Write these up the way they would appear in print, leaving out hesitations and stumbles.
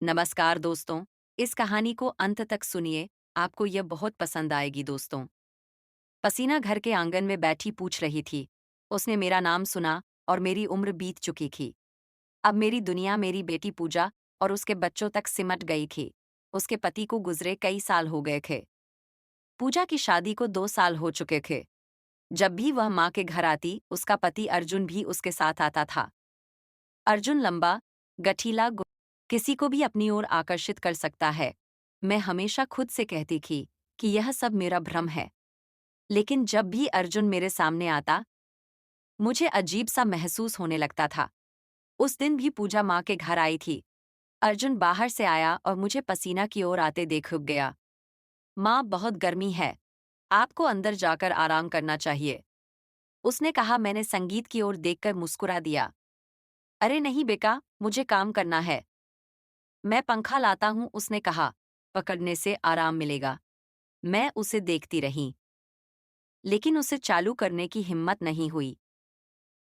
नमस्कार दोस्तों। इस कहानी को अंत तक सुनिए, आपको यह बहुत पसंद आएगी दोस्तों। पसीना घर के आंगन में बैठी पूछ रही थी। उसने मेरा नाम सुना और मेरी उम्र बीत चुकी थी। अब मेरी दुनिया मेरी बेटी पूजा और उसके बच्चों तक सिमट गई थी। उसके पति को गुजरे कई साल हो गए थे। पूजा की शादी को 2 साल हो चुके थे। जब भी वह माँ के घर आती, उसका पति अर्जुन भी उसके साथ आता था। अर्जुन लंबा, गठीला, किसी को भी अपनी ओर आकर्षित कर सकता है। मैं हमेशा खुद से कहती थी कि यह सब मेरा भ्रम है। लेकिन जब भी अर्जुन मेरे सामने आता, मुझे अजीब सा महसूस होने लगता था। उस दिन भी पूजा माँ के घर आई थी। अर्जुन बाहर से आया और मुझे पसीना की ओर आते देख रुक गया। माँ, बहुत गर्मी है, आपको अंदर जाकर आराम करना चाहिए, उसने कहा। मैंने संगीत की ओर देखकर मुस्कुरा दिया। अरे नहीं बेटा, मुझे काम करना है। मैं पंखा लाता हूँ, उसने कहा। पकड़ने से आराम मिलेगा। मैं उसे देखती रही, लेकिन उसे चालू करने की हिम्मत नहीं हुई।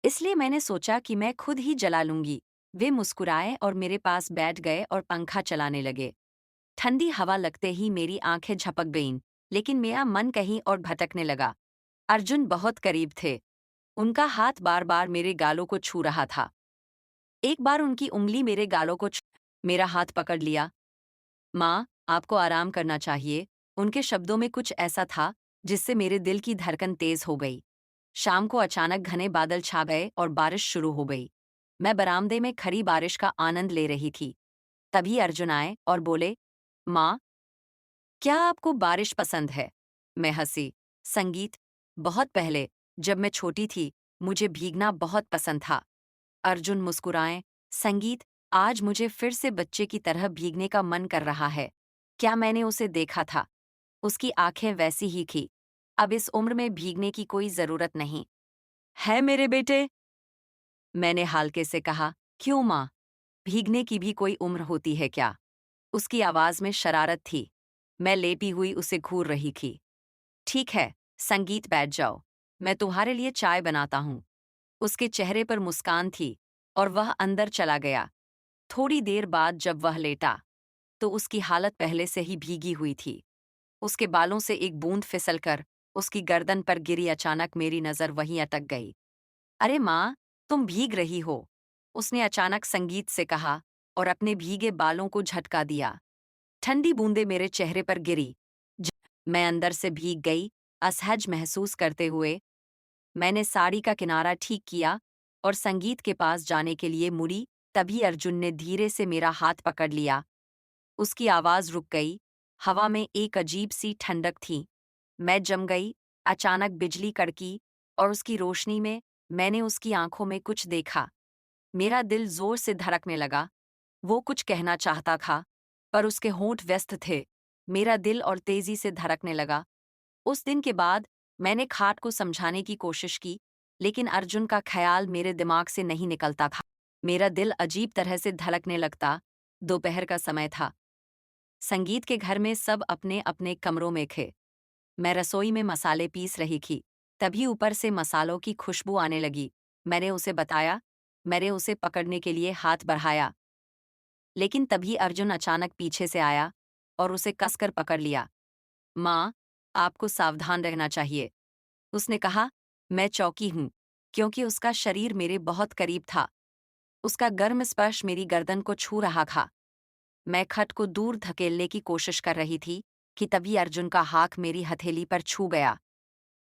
इसलिए मैंने सोचा कि मैं खुद ही जला लूंगी। वे मुस्कुराए और मेरे पास बैठ गए और पंखा चलाने लगे। ठंडी हवा लगते ही मेरी आंखें झपक गईं, लेकिन मेरा मन कहीं और भटकने लगा। अर्जुन बहुत करीब थे। उनका हाथ बार बार मेरे गालों को छू रहा था। एक बार उनकी उंगली मेरे गालों को मेरा हाथ पकड़ लिया। माँ, आपको आराम करना चाहिए। उनके शब्दों में कुछ ऐसा था जिससे मेरे दिल की धड़कन तेज हो गई। शाम को अचानक घने बादल छा गए और बारिश शुरू हो गई। मैं बरामदे में खड़ी बारिश का आनंद ले रही थी। तभी अर्जुन आए और बोले, माँ, क्या आपको बारिश पसंद है? मैं हंसी। संगीत, बहुत पहले, जब मैं छोटी थी, मुझे भीगना बहुत पसंद था। अर्जुन मुस्कुराए। संगीत, आज मुझे फिर से बच्चे की तरह भीगने का मन कर रहा है। क्या मैंने उसे देखा था? उसकी आंखें वैसी ही थी। अब इस उम्र में भीगने की कोई जरूरत नहीं है मेरे बेटे, मैंने हल्के से कहा। क्यों माँ, भीगने की भी कोई उम्र होती है क्या? उसकी आवाज में शरारत थी। मैं लेटी हुई उसे घूर रही थी। ठीक है, संगीत, बैठ जाओ, मैं तुम्हारे लिए चाय बनाता हूँ। उसके चेहरे पर मुस्कान थी और वह अंदर चला गया। थोड़ी देर बाद जब वह लेटा, तो उसकी हालत पहले से ही भीगी हुई थी। उसके बालों से एक बूंद फिसलकर उसकी गर्दन पर गिरी। अचानक मेरी नजर वहीं अटक गई। अरे माँ, तुम भीग रही हो, उसने अचानक संगीत से कहा और अपने भीगे बालों को झटका दिया। ठंडी बूंदें मेरे चेहरे पर गिरी। मैं अंदर से भीग गई, असहज महसूस करते हुए। मैंने साड़ी का किनारा ठीक किया और संगीत के पास जाने के लिए मुड़ी। तभी अर्जुन ने धीरे से मेरा हाथ पकड़ लिया। उसकी आवाज रुक गई। हवा में एक अजीब सी ठंडक थी। मैं जम गई। अचानक बिजली कड़की और उसकी रोशनी में मैंने उसकी आंखों में कुछ देखा। मेरा दिल जोर से धड़कने लगा। वो कुछ कहना चाहता था, पर उसके होंठ व्यस्त थे। मेरा दिल और तेजी से धड़कने लगा। उस दिन के बाद मैंने खाट को समझाने की कोशिश की, लेकिन अर्जुन का ख्याल मेरे दिमाग से नहीं निकलता था। मेरा दिल अजीब तरह से धड़कने लगता। दोपहर का समय था। संगीत के घर में सब अपने अपने कमरों में थे। मैं रसोई में मसाले पीस रही थी। तभी ऊपर से मसालों की खुशबू आने लगी। मैंने उसे बताया। मैंने उसे पकड़ने के लिए हाथ बढ़ाया, लेकिन तभी अर्जुन अचानक पीछे से आया और उसे कसकर पकड़ लिया। माँ, आपको सावधान रहना चाहिए, उसने कहा। मैं चौंकी हूँ, क्योंकि उसका शरीर मेरे बहुत करीब था। उसका गर्म स्पर्श मेरी गर्दन को छू रहा था। मैं खट को दूर धकेलने की कोशिश कर रही थी कि तभी अर्जुन का हाथ मेरी हथेली पर छू गया।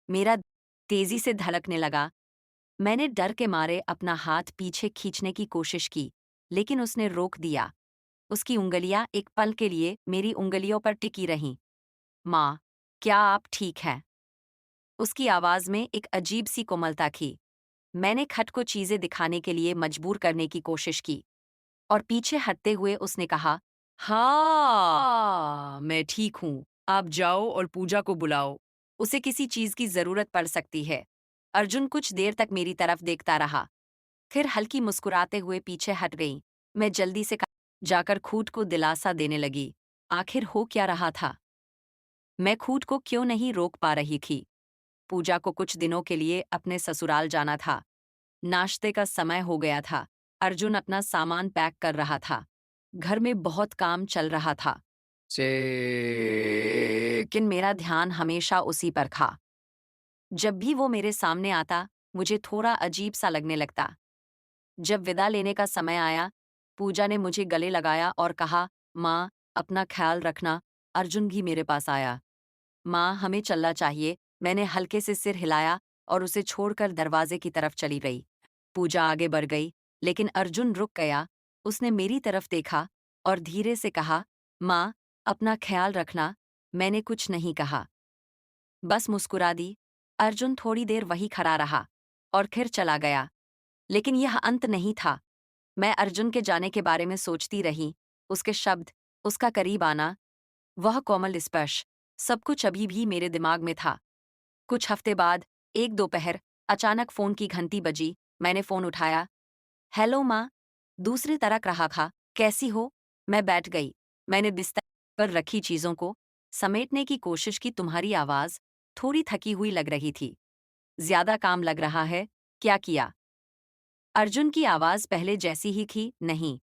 मेरा तेजी से धड़कने लगा। मैंने डर के मारे अपना हाथ पीछे खींचने की कोशिश की, लेकिन उसने रोक दिया। उसकी उंगलियां एक पल के लिए मेरी उंगलियों पर टिकी रहीं। माँ, क्या आप ठीक हैं? उसकी आवाज में एक अजीब सी कोमलता थी। मैंने खट को चीजें दिखाने के लिए मजबूर करने की कोशिश की, और पीछे हटते हुए उसने कहा, हाँ, मैं ठीक हूँ। आप जाओ और पूजा को बुलाओ। उसे किसी चीज की जरूरत पड़ सकती है। अर्जुन कुछ देर तक मेरी तरफ देखता रहा, फिर हल्की मुस्कुराते हुए पीछे हट गई। मैं जल्दी से जाकर खूट को दिलासा देने लगी। आखिर हो क्या रहा था? मैं खूट को क्यों नहीं रोक पा रही थी? पूजा को कुछ दिनों के लिए अपने ससुराल जाना था। नाश्ते का समय हो गया था। अर्जुन अपना सामान पैक कर रहा था। घर में बहुत काम चल रहा था, लेकिन मेरा ध्यान हमेशा उसी पर था। जब भी वो मेरे सामने आता, मुझे थोड़ा अजीब सा लगने लगता। जब विदा लेने का समय आया, पूजा ने मुझे गले लगाया और कहा, माँ, अपना ख्याल रखना। अर्जुन भी मेरे पास आया। माँ, हमें चलना चाहिए। मैंने हल्के से सिर हिलाया और उसे छोड़कर दरवाजे की तरफ चली गई। पूजा आगे बढ़ गई, लेकिन अर्जुन रुक गया। उसने मेरी तरफ देखा और धीरे से कहा, माँ, अपना ख्याल रखना। मैंने कुछ नहीं कहा, बस मुस्कुरा दी। अर्जुन थोड़ी देर वहीं खड़ा रहा और फिर चला गया। लेकिन यह अंत नहीं था। मैं अर्जुन के जाने के बारे में सोचती रही। उसके शब्द, उसका करीब आना, वह कोमल स्पर्श, सब कुछ अभी भी मेरे दिमाग में था। कुछ हफ्ते बाद, एक दोपहर, अचानक फोन की घंटी बजी। मैंने फोन उठाया। हेलो माँ, दूसरी तरफ रहा था। कैसी हो? मैं बैठ गई। मैंने बिस्तर पर रखी चीजों को समेटने की कोशिश की। तुम्हारी आवाज थोड़ी थकी हुई लग रही थी। ज्यादा काम लग रहा है? क्या किया? अर्जुन की आवाज पहले जैसी ही थी। नहीं,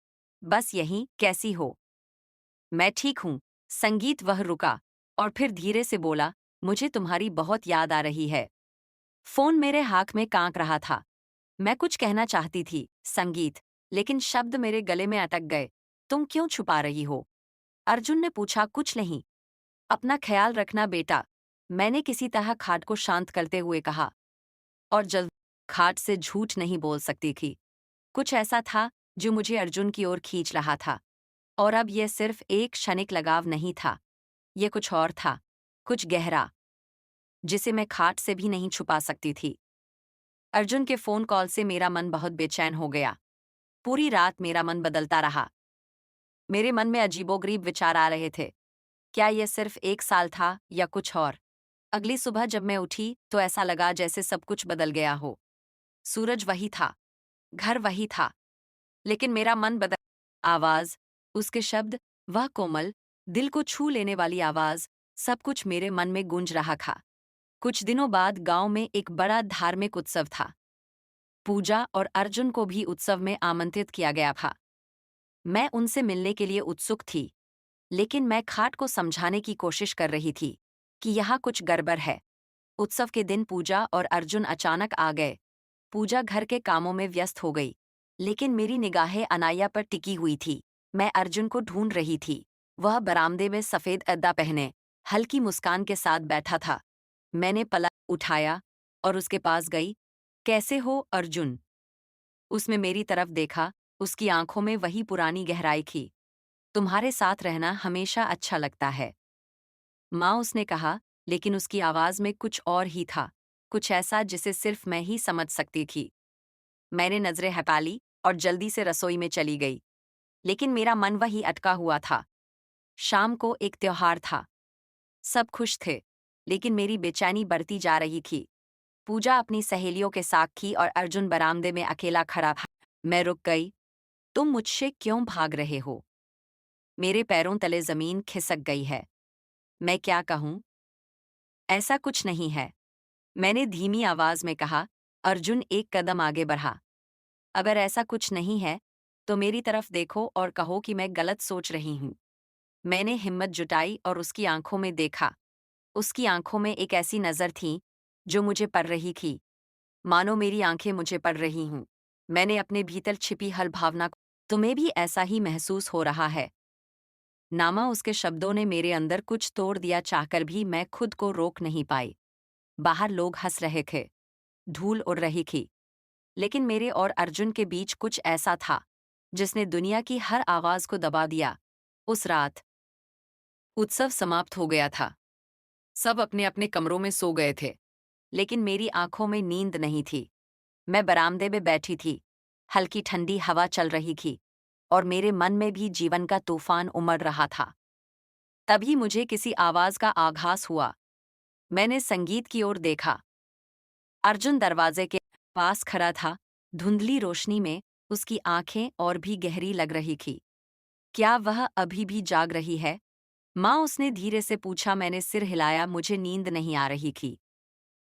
बस यही, कैसी हो? मैं ठीक हूँ। संगीत। वह रुका और फिर धीरे से बोला, मुझे तुम्हारी बहुत याद आ रही है। फोन मेरे हाथ में कांप रहा था। मैं कुछ कहना चाहती थी, संगीत, लेकिन शब्द मेरे गले में अटक गए। तुम क्यों छुपा रही हो? अर्जुन ने पूछा। कुछ नहीं। अपना ख्याल रखना बेटा, मैंने किसी तरह खाट को शांत करते हुए कहा। और जल्द खाट से झूठ नहीं बोल सकती थी। कुछ ऐसा था जो मुझे अर्जुन की ओर खींच रहा था। और अब यह सिर्फ एक क्षणिक लगाव नहीं था, यह कुछ और था, कुछ गहरा, जिसे मैं खाट से भी नहीं छुपा सकती थी। अर्जुन के फोन कॉल से मेरा मन बहुत बेचैन हो गया। पूरी रात मेरा मन बदलता रहा। मेरे मन में अजीबोगरीब विचार आ रहे थे। क्या यह सिर्फ एक साल था या कुछ और? अगली सुबह जब मैं उठी तो ऐसा लगा जैसे सब कुछ बदल गया हो। सूरज वही था, घर वही था, लेकिन मेरा मन बदल। आवाज, उसके शब्द, वह कोमल, दिल को छू लेने वाली आवाज, सब कुछ मेरे मन में गूंज रहा था। कुछ दिनों बाद गांव में एक बड़ा धार्मिक उत्सव था। पूजा और अर्जुन को भी उत्सव में आमंत्रित किया गया था। मैं उनसे मिलने के लिए उत्सुक थी, लेकिन मैं खाट को समझाने की कोशिश कर रही थी कि यहाँ कुछ गड़बड़ है। उत्सव के दिन पूजा और अर्जुन अचानक आ गए। पूजा घर के कामों में व्यस्त हो गई, लेकिन मेरी निगाहें अनाया पर टिकी हुई थी। मैं अर्जुन को ढूंढ रही थी। वह बरामदे में सफेद अद्दा पहने, हल्की मुस्कान के साथ बैठा था। मैंने पलक उठाया और उसके पास गई। कैसे हो अर्जुन? उसने मेरी तरफ देखा। उसकी आंखों में वही पुरानी गहराई थी। तुम्हारे साथ रहना हमेशा अच्छा लगता है, माँ, उसने कहा, लेकिन उसकी आवाज में कुछ और ही था, कुछ ऐसा जिसे सिर्फ मैं ही समझ सकती थी। मैंने नजरें हटा ली और जल्दी से रसोई में चली गई, लेकिन मेरा मन वही अटका हुआ था। शाम को एक त्योहार था। सब खुश थे, लेकिन मेरी बेचैनी बढ़ती जा रही थी। पूजा अपनी सहेलियों के साथ थी और अर्जुन बरामदे में अकेला खड़ा था। मैं रुक गई। तुम मुझसे क्यों भाग रहे हो? मेरे पैरों तले जमीन खिसक गई है। मैं क्या कहूँ? ऐसा कुछ नहीं है, मैंने धीमी आवाज में कहा। अर्जुन एक कदम आगे बढ़ा। अगर ऐसा कुछ नहीं है, तो मेरी तरफ देखो और कहो कि मैं गलत सोच रही हूँ। मैंने हिम्मत जुटाई और उसकी आंखों में देखा। उसकी आंखों में एक ऐसी नजर थी जो मुझे पढ़ रही थी, मानो मेरी आंखें मुझे पढ़ रही हूँ। मैंने अपने भीतर छिपी हर भावना को, तुम्हें भी ऐसा ही महसूस हो रहा है नामा? उसके शब्दों ने मेरे अंदर कुछ तोड़ दिया। चाहकर भी मैं खुद को रोक नहीं पाई। बाहर लोग हंस रहे थे, धूल उड़ रही थी, लेकिन मेरे और अर्जुन के बीच कुछ ऐसा था जिसने दुनिया की हर आवाज को दबा दिया। उस रात उत्सव समाप्त हो गया था। सब अपने अपने कमरों में सो गए थे, लेकिन मेरी आंखों में नींद नहीं थी। मैं बरामदे में बैठी थी। हल्की ठंडी हवा चल रही थी और मेरे मन में भी जीवन का तूफान उमड़ रहा था। तभी मुझे किसी आवाज का आभास हुआ। मैंने संगीत की ओर देखा। अर्जुन दरवाजे के पास खड़ा था। धुंधली रोशनी में उसकी आंखें और भी गहरी लग रही थी। क्या वह अभी भी जाग रही है, माँ? उसने धीरे से पूछा। मैंने सिर हिलाया। मुझे नींद नहीं आ रही थी।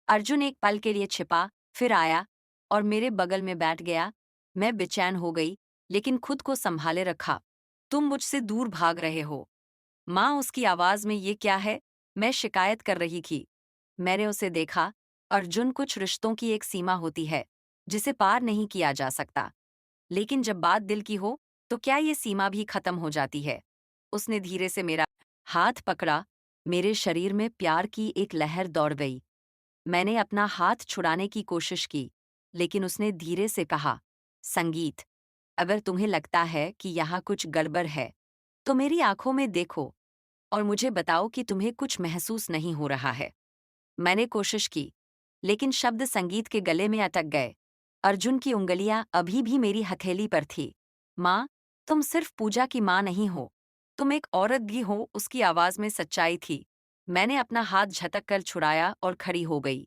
अर्जुन एक पल के लिए छिपा, फिर आया और मेरे बगल में बैठ गया। मैं बेचैन हो गई, लेकिन खुद को संभाले रखा। तुम मुझसे दूर भाग रहे हो। माँ, उसकी आवाज में ये क्या है? मैं शिकायत कर रही थी। मैंने उसे देखा। अर्जुन, कुछ रिश्तों की एक सीमा होती है जिसे पार नहीं किया जा सकता, लेकिन जब बात दिल की हो तो क्या ये सीमा भी खत्म हो जाती है? उसने धीरे से मेरा हाथ पकड़ा। मेरे शरीर में प्यार की एक लहर दौड़ गई। मैंने अपना हाथ छुड़ाने की कोशिश की, लेकिन उसने धीरे से कहा, संगीत, अगर तुम्हें लगता है कि यहाँ कुछ गड़बड़ है तो मेरी आंखों में देखो और मुझे बताओ कि तुम्हें कुछ महसूस नहीं हो रहा है। मैंने कोशिश की, लेकिन शब्द संगीत के गले में अटक गए। अर्जुन की उंगलियां अभी भी मेरी हथेली पर थी। माँ, तुम सिर्फ पूजा की माँ नहीं हो, तुम एक औरत भी हो। उसकी आवाज में सच्चाई थी। मैंने अपना हाथ झटक कर छुड़ाया और खड़ी हो गई।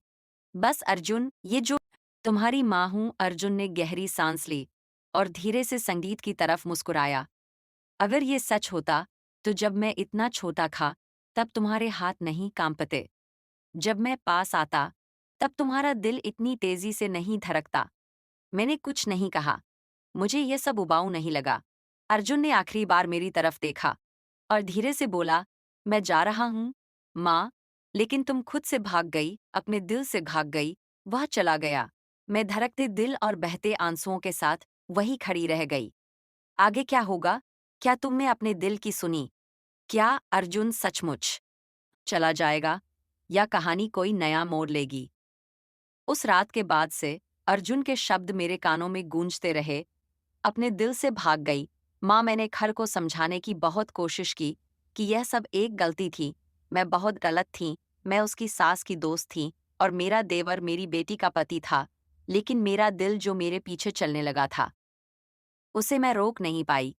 बस अर्जुन, ये जो तुम्हारी माँ हूं। अर्जुन ने गहरी सांस ली और धीरे से संगीत की तरफ मुस्कुराया। अगर ये सच होता तो जब मैं इतना छोटा था तब तुम्हारे हाथ नहीं कांपते। जब मैं पास आता तब तुम्हारा दिल इतनी तेजी से नहीं धड़कता। मैंने कुछ नहीं कहा। मुझे यह सब उबाऊ नहीं लगा। अर्जुन ने आखिरी बार मेरी तरफ देखा और धीरे से बोला, मैं जा रहा हूं माँ, लेकिन तुम खुद से भाग गई, अपने दिल से भाग गई। वह चला गया। मैं धड़कते दिल और बहते आंसुओं के साथ वहीं खड़ी रह गई। आगे क्या होगा? क्या तुमने अपने दिल की सुनी? क्या अर्जुन सचमुच चला जाएगा या कहानी कोई नया मोड़ लेगी? उस रात के बाद से अर्जुन के शब्द मेरे कानों में गूंजते रहे, अपने दिल से भाग गई। माँ, मैंने खर को समझाने की बहुत कोशिश की कि यह सब एक गलती थी। मैं बहुत गलत थी। मैं उसकी सास की दोस्त थी और मेरा देवर मेरी बेटी का पति था। लेकिन मेरा दिल जो मेरे पीछे चलने लगा था, उसे मैं रोक नहीं पाई।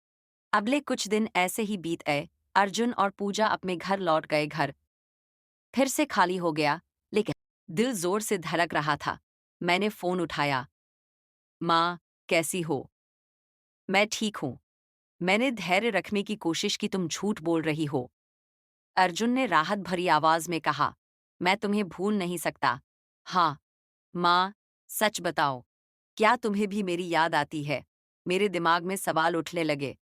अगले कुछ दिन ऐसे ही बीत गए। अर्जुन और पूजा अपने घर लौट गए। घर फिर से खाली हो गया, लेकिन दिल जोर से धड़क रहा था। मैंने फोन उठाया। माँ, कैसी हो? मैं ठीक हूँ। मैंने धैर्य रखने की कोशिश की। तुम झूठ बोल रही हो। अर्जुन ने राहत भरी आवाज में कहा, मैं तुम्हें भूल नहीं सकता। हाँ माँ, सच बताओ, क्या तुम्हें भी मेरी याद आती है? मेरे दिमाग में सवाल उठने लगे।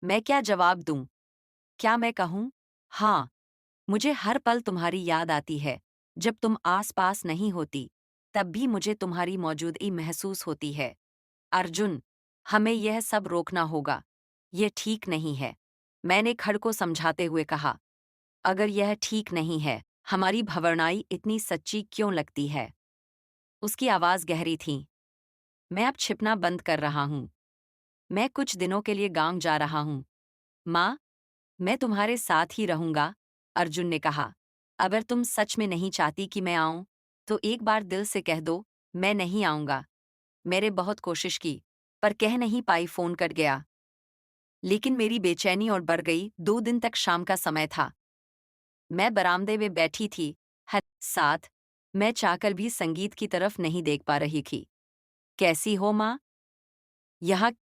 मैं क्या जवाब दूं? क्या मैं कहूं, हाँ, मुझे हर पल तुम्हारी याद आती है। जब तुम आस-पास नहीं होती, तब भी मुझे तुम्हारी मौजूदगी महसूस होती है। अर्जुन, हमें यह सब रोकना होगा। यह ठीक नहीं है। मैंने खड़ को समझाते हुए कहा, अगर यह ठीक नहीं है, हमारी भावनाएं इतनी सच्ची क्यों लगती है? उसकी आवाज गहरी थी। मैं अब छिपना बंद कर रहा हूँ। मैं कुछ दिनों के लिए गांव जा रहा हूँ। माँ, मैं तुम्हारे साथ ही रहूंगा। अर्जुन ने कहा, अगर तुम सच में नहीं चाहती कि मैं आऊं, तो एक बार दिल से कह दो, मैं नहीं आऊंगा। मैंने बहुत कोशिश की, पर कह नहीं पाई। फोन कट गया। लेकिन मेरी बेचैनी और बढ़ गई। 2 दिन तक शाम का समय था। मैं बरामदे में बैठी थी, हर साथ। मैं चाहकर भी संगीत की तरफ नहीं देख पा रही थी। कैसी हो माँ? यहाँ